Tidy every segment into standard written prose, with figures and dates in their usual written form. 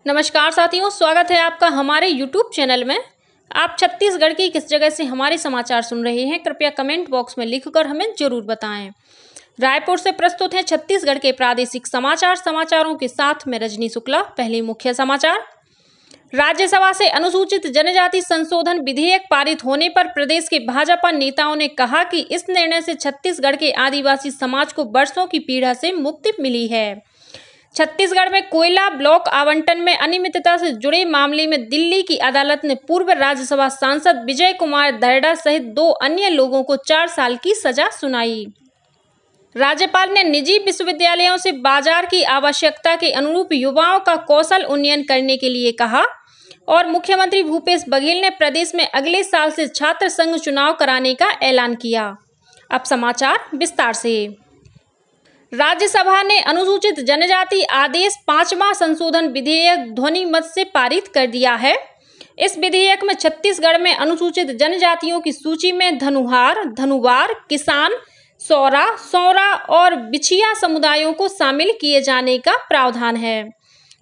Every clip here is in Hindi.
नमस्कार साथियों, स्वागत है आपका हमारे YouTube चैनल में। आप छत्तीसगढ़ की किस जगह से हमारे समाचार सुन रहे हैं, कृपया कमेंट बॉक्स में लिखकर हमें जरूर बताएं। रायपुर से प्रस्तुत हैं छत्तीसगढ़ के प्रादेशिक समाचारों के साथ मैं रजनी शुक्ला। पहले मुख्य समाचार। राज्यसभा से अनुसूचित जनजाति संशोधन विधेयक पारित होने पर प्रदेश के भाजपा नेताओं ने कहा कि इस निर्णय से छत्तीसगढ़ के आदिवासी समाज को वर्षों की पीड़ा से मुक्ति मिली है। छत्तीसगढ़ में कोयला ब्लॉक आवंटन में अनियमितता से जुड़े मामले में दिल्ली की अदालत ने पूर्व राज्यसभा सांसद विजय कुमार दर्डा सहित 2 अन्य लोगों को 4 साल की सजा सुनाई। राज्यपाल ने निजी विश्वविद्यालयों से बाजार की आवश्यकता के अनुरूप युवाओं का कौशल उन्नयन करने के लिए कहा और मुख्यमंत्री भूपेश बघेल ने प्रदेश में अगले साल से छात्र संघ चुनाव कराने का ऐलान किया। अब समाचार विस्तार से। राज्यसभा ने अनुसूचित जनजाति आदेश 5वां संशोधन विधेयक ध्वनि मत से पारित कर दिया है। इस विधेयक में छत्तीसगढ़ में अनुसूचित जनजातियों की सूची में धनुहार, धनुवार, किसान, सौरा, सौरा और बिछिया समुदायों को शामिल किए जाने का प्रावधान है।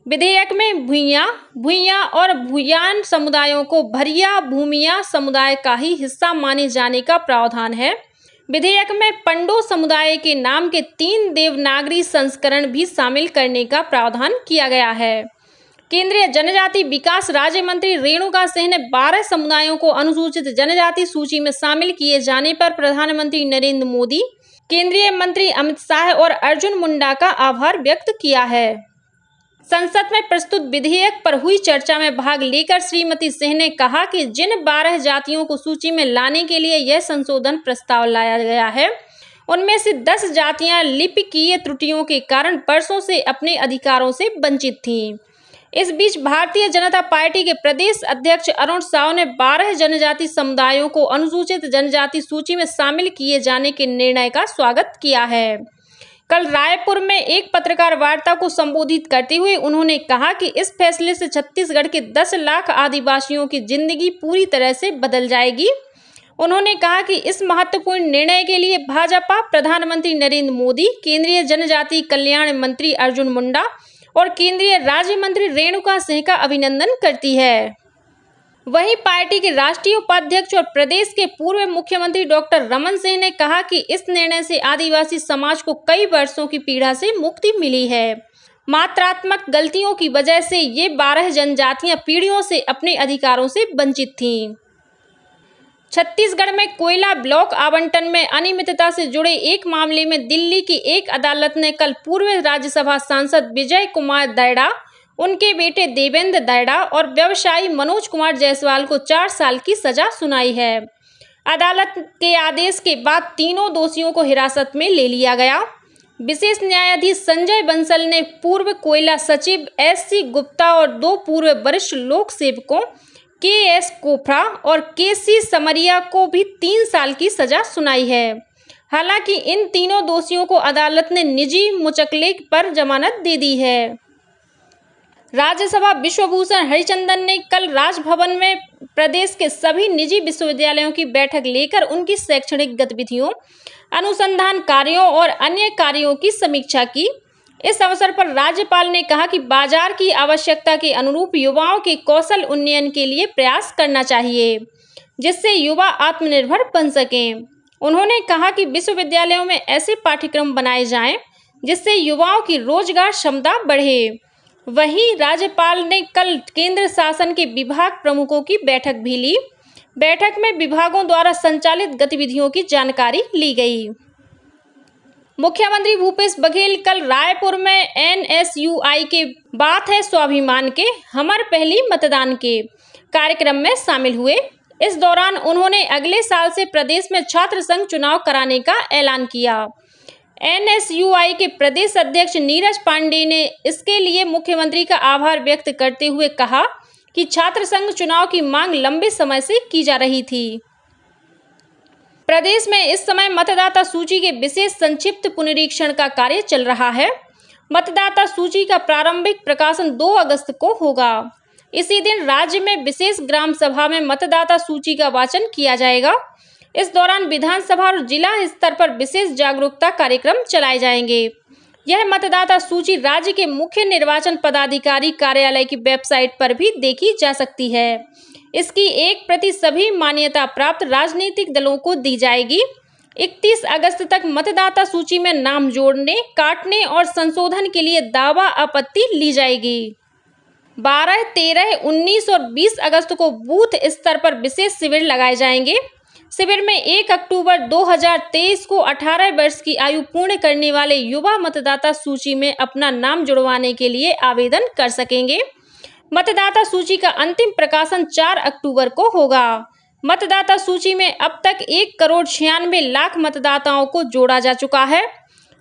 विधेयक में भुइयां और भुयान समुदायों को भरिया भूमिया समुदाय का ही हिस्सा माने जाने का प्रावधान है। विधेयक में पंडो समुदाय के नाम के 3 देवनागरी संस्करण भी शामिल करने का प्रावधान किया गया है। केंद्रीय जनजाति विकास राज्य मंत्री रेणुका सिंह ने 12 समुदायों को अनुसूचित जनजाति सूची में शामिल किए जाने पर प्रधानमंत्री नरेंद्र मोदी, केंद्रीय मंत्री अमित शाह और अर्जुन मुंडा का आभार व्यक्त किया है। संसद में प्रस्तुत विधेयक पर हुई चर्चा में भाग लेकर श्रीमती सिंह ने कहा कि जिन 12 जातियों को सूची में लाने के लिए यह संशोधन प्रस्ताव लाया गया है, उनमें से 10 जातियां लिपिकीय त्रुटियों के कारण वर्षों से अपने अधिकारों से वंचित थीं। इस बीच भारतीय जनता पार्टी के प्रदेश अध्यक्ष अरुण साव ने 12 जनजाति समुदायों को अनुसूचित जनजाति सूची में शामिल किए जाने के निर्णय का स्वागत किया है। कल रायपुर में एक पत्रकार वार्ता को संबोधित करते हुए उन्होंने कहा कि इस फैसले से छत्तीसगढ़ के 10 लाख आदिवासियों की जिंदगी पूरी तरह से बदल जाएगी। उन्होंने कहा कि इस महत्वपूर्ण निर्णय के लिए भाजपा, प्रधानमंत्री नरेंद्र मोदी, केंद्रीय जनजाति कल्याण मंत्री अर्जुन मुंडा और केंद्रीय राज्य मंत्री रेणुका सिंह का अभिनंदन करती है। वहीं पार्टी के राष्ट्रीय उपाध्यक्ष और प्रदेश के पूर्व मुख्यमंत्री डॉक्टर रमन सिंह ने कहा कि इस निर्णय से आदिवासी समाज को कई वर्षों की पीड़ा से मुक्ति मिली है। मात्रात्मक गलतियों की वजह से ये 12 जनजातियां पीढ़ियों से अपने अधिकारों से वंचित थीं। छत्तीसगढ़ में कोयला ब्लॉक आवंटन में अनियमितता से जुड़े एक मामले में दिल्ली की एक अदालत ने कल पूर्व राज्यसभा सांसद विजय कुमार दर्डा, उनके बेटे देवेंद्र दर्डा और व्यवसायी मनोज कुमार जायसवाल को 4 साल की सजा सुनाई है। अदालत के आदेश के बाद तीनों दोषियों को हिरासत में ले लिया गया। विशेष न्यायाधीश संजय बंसल ने पूर्व कोयला सचिव SC गुप्ता और 2 पूर्व वरिष्ठ लोक सेवकों KS कोफरा और KC समरिया को भी 3 साल की सजा सुनाई है। हालांकि इन तीनों दोषियों को अदालत ने निजी मुचलके पर जमानत दे दी है। राज्यसभा विश्वभूषण हरिचंदन ने कल राजभवन में प्रदेश के सभी निजी विश्वविद्यालयों की बैठक लेकर उनकी शैक्षणिक गतिविधियों, अनुसंधान कार्यों और अन्य कार्यों की समीक्षा की। इस अवसर पर राज्यपाल ने कहा कि बाजार की आवश्यकता के अनुरूप युवाओं के कौशल उन्नयन के लिए प्रयास करना चाहिए, जिससे युवा आत्मनिर्भर बन सकें। उन्होंने कहा कि विश्वविद्यालयों में ऐसे पाठ्यक्रम बनाए जाएं, जिससे युवाओं की रोजगार क्षमता बढ़े। वहीं राज्यपाल ने कल केंद्र शासन के विभाग प्रमुखों की बैठक भी ली। बैठक में विभागों द्वारा संचालित गतिविधियों की जानकारी ली गई। मुख्यमंत्री भूपेश बघेल कल रायपुर में NSUI के बात है स्वाभिमान के हमर पहली मतदान के कार्यक्रम में शामिल हुए। इस दौरान उन्होंने अगले साल से प्रदेश में छात्र संघ चुनाव कराने का ऐलान किया। NSUI के प्रदेश अध्यक्ष नीरज पांडे ने इसके लिए मुख्यमंत्री का आभार व्यक्त करते हुए कहा कि छात्र संघ चुनाव की मांग लंबे समय से की जा रही थी। प्रदेश में इस समय मतदाता सूची के विशेष संक्षिप्त पुनरीक्षण का कार्य चल रहा है। मतदाता सूची का प्रारंभिक प्रकाशन 2 अगस्त को होगा। इसी दिन राज्य में विशेष ग्राम सभा में मतदाता सूची का वाचन किया जाएगा। इस दौरान विधानसभा और जिला स्तर पर विशेष जागरूकता कार्यक्रम चलाए जाएंगे। यह मतदाता सूची राज्य के मुख्य निर्वाचन पदाधिकारी कार्यालय की वेबसाइट पर भी देखी जा सकती है। इसकी एक प्रति सभी मान्यता प्राप्त राजनीतिक दलों को दी जाएगी। 31 अगस्त तक मतदाता सूची में नाम जोड़ने, काटने और संशोधन के लिए दावा आपत्ति ली जाएगी। 12, 13, 19 और 20 अगस्त को बूथ स्तर पर विशेष शिविर लगाए जाएंगे। शिविर में 1 अक्टूबर 2023 को 18 वर्ष की आयु पूर्ण करने वाले युवा मतदाता सूची में अपना नाम जुड़वाने के लिए आवेदन कर सकेंगे। मतदाता सूची का अंतिम प्रकाशन 4 अक्टूबर को होगा। मतदाता सूची में अब तक 1,96,00,000 मतदाताओं को जोड़ा जा चुका है।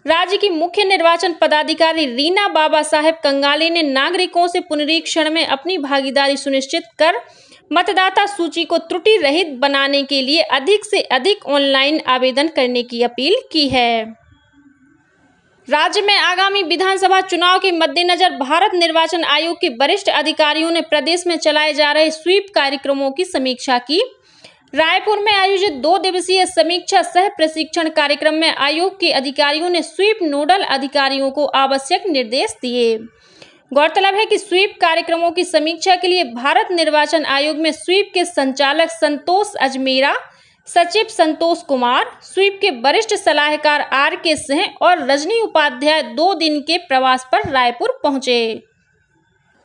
राज्य की मुख्य निर्वाचन पदाधिकारी रीना बाबा साहेब कंगाले ने नागरिकों से पुनरीक्षण में अपनी भागीदारी सुनिश्चित कर मतदाता सूची को त्रुटि रहित बनाने के लिए अधिक से अधिक ऑनलाइन आवेदन करने की अपील की है। राज्य में आगामी विधानसभा चुनाव के मद्देनजर भारत निर्वाचन आयोग के वरिष्ठ अधिकारियों ने प्रदेश में चलाए जा रहे स्वीप कार्यक्रमों की समीक्षा की। रायपुर में आयोजित 2 दिवसीय समीक्षा सह प्रशिक्षण कार्यक्रम में आयोग के अधिकारियों ने स्वीप नोडल अधिकारियों को आवश्यक निर्देश दिए। गौरतलब है कि स्वीप कार्यक्रमों की समीक्षा के लिए भारत निर्वाचन आयोग में स्वीप के संचालक संतोष अजमेरा, सचिव संतोष कुमार, स्वीप के वरिष्ठ सलाहकार RK सिंह और रजनी उपाध्याय 2 दिन के प्रवास पर रायपुर पहुंचे।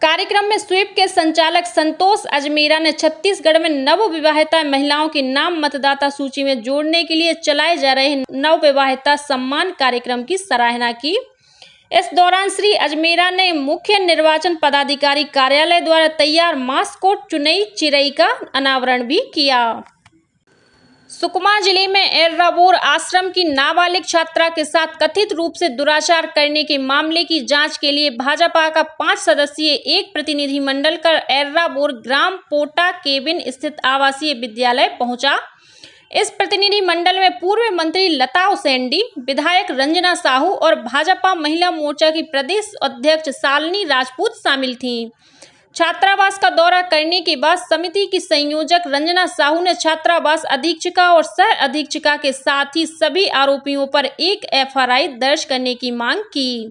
कार्यक्रम में स्वीप के संचालक संतोष अजमेरा ने छत्तीसगढ़ में नवविवाहिता महिलाओं के नाम मतदाता सूची में जोड़ने के लिए चलाए जा रहे नवविवाहिता सम्मान कार्यक्रम की सराहना की। इस दौरान श्री अजमेरा ने मुख्य निर्वाचन पदाधिकारी कार्यालय द्वारा तैयार मास्कोट चुनई चिरई का अनावरण भी किया। सुकमा जिले में एर्राबोर आश्रम की नाबालिग छात्रा के साथ कथित रूप से दुराचार करने के मामले की जांच के लिए भाजपा का 5 सदस्यीय एक प्रतिनिधिमंडल कर एर्राबोर ग्राम पोटा केबिन स्थित आवासीय विद्यालय पहुंचा। इस प्रतिनिधिमंडल में पूर्व मंत्री लता उसेंडी, विधायक रंजना साहू और भाजपा महिला मोर्चा की प्रदेश अध्यक्ष शालिनी राजपूत शामिल थीं। छात्रावास का दौरा करने के बाद समिति की संयोजक रंजना साहू ने छात्रावास अधीक्षिका और सह अधीक्षिका के साथ ही सभी आरोपियों पर एक FRI दर्ज करने की मांग की।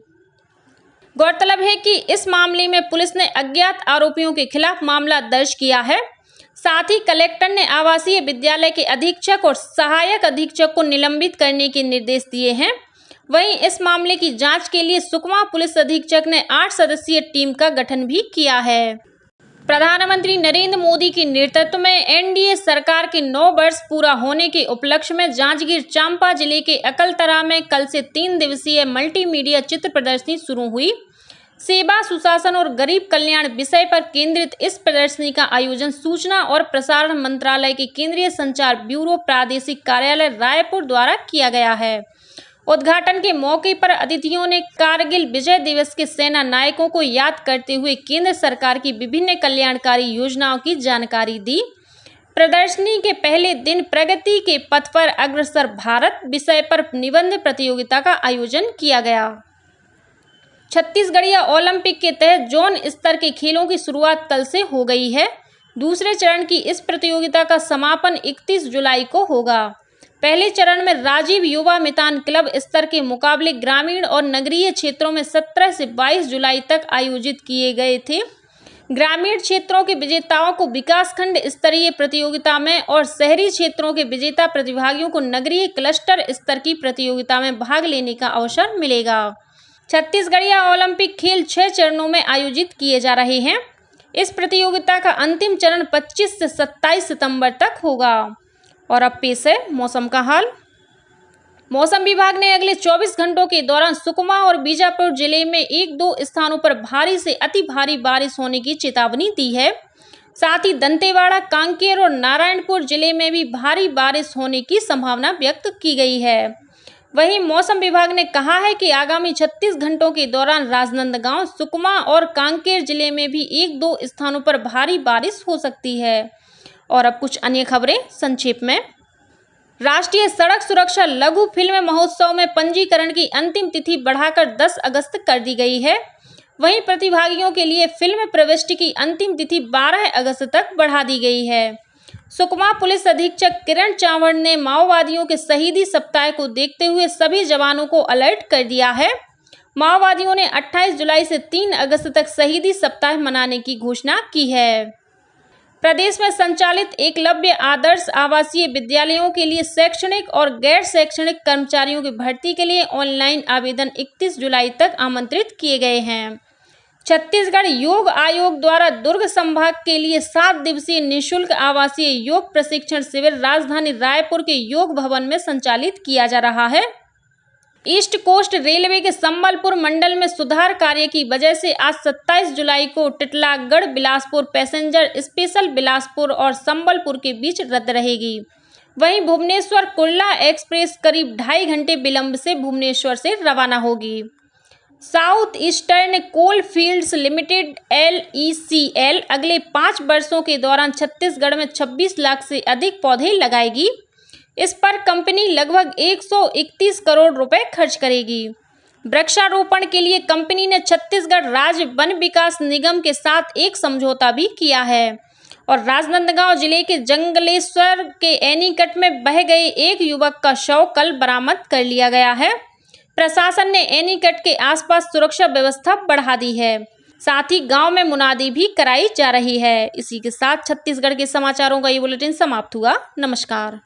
गौरतलब है कि इस मामले में पुलिस ने अज्ञात आरोपियों के खिलाफ मामला दर्ज किया है। साथ ही कलेक्टर ने आवासीय विद्यालय के अधीक्षक और सहायक अधीक्षक को निलंबित करने के निर्देश दिए हैं। वहीं इस मामले की जांच के लिए सुकमा पुलिस अधीक्षक ने 8 सदस्यीय टीम का गठन भी किया है। प्रधानमंत्री नरेंद्र मोदी के नेतृत्व में NDA सरकार के 9 वर्ष पूरा होने के उपलक्ष्य में जांजगीर चांपा जिले के अकलतरा में कल से 3 दिवसीय मल्टीमीडिया चित्र प्रदर्शनी शुरू हुई। सेवा, सुशासन और गरीब कल्याण विषय पर केंद्रित इस प्रदर्शनी का आयोजन सूचना और प्रसारण मंत्रालय के केंद्रीय संचार ब्यूरो प्रादेशिक कार्यालय रायपुर द्वारा किया गया है। उद्घाटन के मौके पर अतिथियों ने कारगिल विजय दिवस के सेना नायकों को याद करते हुए केंद्र सरकार की विभिन्न कल्याणकारी योजनाओं की जानकारी दी। प्रदर्शनी के पहले दिन प्रगति के पथ पर अग्रसर भारत विषय पर निबंध प्रतियोगिता का आयोजन किया गया। छत्तीसगढ़िया ओलंपिक के तहत जोन स्तर के खेलों की शुरुआत कल से हो गई है। दूसरे चरण की इस प्रतियोगिता का समापन 31 जुलाई को होगा। पहले चरण में राजीव युवा मैदान क्लब स्तर के मुकाबले ग्रामीण और नगरीय क्षेत्रों में 17 से 22 जुलाई तक आयोजित किए गए थे। ग्रामीण क्षेत्रों के विजेताओं को विकासखंड स्तरीय प्रतियोगिता में और शहरी क्षेत्रों के विजेता प्रतिभागियों को नगरीय क्लस्टर स्तर की प्रतियोगिता में भाग लेने का अवसर मिलेगा। छत्तीसगढ़िया ओलंपिक खेल 6 चरणों में आयोजित किए जा रहे हैं। इस प्रतियोगिता का अंतिम चरण 25 से 27 सितंबर तक होगा। और अब पेश है मौसम का हाल। मौसम विभाग ने अगले 24 घंटों के दौरान सुकमा और बीजापुर जिले में 1-2 स्थानों पर भारी से अति भारी बारिश होने की चेतावनी दी है। साथ ही दंतेवाड़ा, कांकेर और नारायणपुर जिले में भी भारी बारिश होने की संभावना व्यक्त की गई है। वहीं मौसम विभाग ने कहा है कि आगामी 36 घंटों के दौरान राजनांदगांव, सुकमा और कांकेर जिले में भी 1-2 स्थानों पर भारी बारिश हो सकती है। और अब कुछ अन्य खबरें संक्षेप में। राष्ट्रीय सड़क सुरक्षा लघु फिल्म महोत्सव में पंजीकरण की अंतिम तिथि बढ़ाकर 10 अगस्त कर दी गई है। वहीं प्रतिभागियों के लिए फिल्म प्रविष्टि की अंतिम तिथि 12 अगस्त तक बढ़ा दी गई है। सुकमा पुलिस अधीक्षक किरण चावड़ ने माओवादियों के शहीदी सप्ताह को देखते हुए सभी जवानों को अलर्ट कर दिया है। माओवादियों ने 28 जुलाई से 3 अगस्त तक शहीदी सप्ताह मनाने की घोषणा की है। प्रदेश में संचालित एकलव्य आदर्श आवासीय विद्यालयों के लिए शैक्षणिक और गैर शैक्षणिक कर्मचारियों की भर्ती के लिए ऑनलाइन आवेदन 31 जुलाई तक आमंत्रित किए गए हैं। छत्तीसगढ़ योग आयोग द्वारा दुर्ग संभाग के लिए 7 दिवसीय निःशुल्क आवासीय योग प्रशिक्षण शिविर राजधानी रायपुर के योग भवन में संचालित किया जा रहा है। ईस्ट कोस्ट रेलवे के संबलपुर मंडल में सुधार कार्य की वजह से आज 27 जुलाई को टिटलागढ़ बिलासपुर पैसेंजर स्पेशल बिलासपुर और संबलपुर के बीच रद्द रहेगी। वहीं भुवनेश्वर कुर्ला एक्सप्रेस करीब 2.5 घंटे विलंब से भुवनेश्वर से रवाना होगी। साउथ ईस्टर्न कोल फील्ड्स लिमिटेड LECL अगले 5 वर्षों के दौरान छत्तीसगढ़ में 26 लाख से अधिक पौधे लगाएगी। इस पर कंपनी लगभग 131 करोड़ रुपए खर्च करेगी। वृक्षारोपण के लिए कंपनी ने छत्तीसगढ़ राज्य वन विकास निगम के साथ एक समझौता भी किया है और राजनांदगांव जिले के जंगलेश्वर के एनीकट में बह गए एक युवक का शव कल बरामद कर लिया गया है। प्रशासन ने एनीकट के आसपास सुरक्षा व्यवस्था बढ़ा दी है। साथ ही गांव में मुनादी भी कराई जा रही है। इसी के साथ छत्तीसगढ़ के समाचारों का ये बुलेटिन समाप्त हुआ। नमस्कार।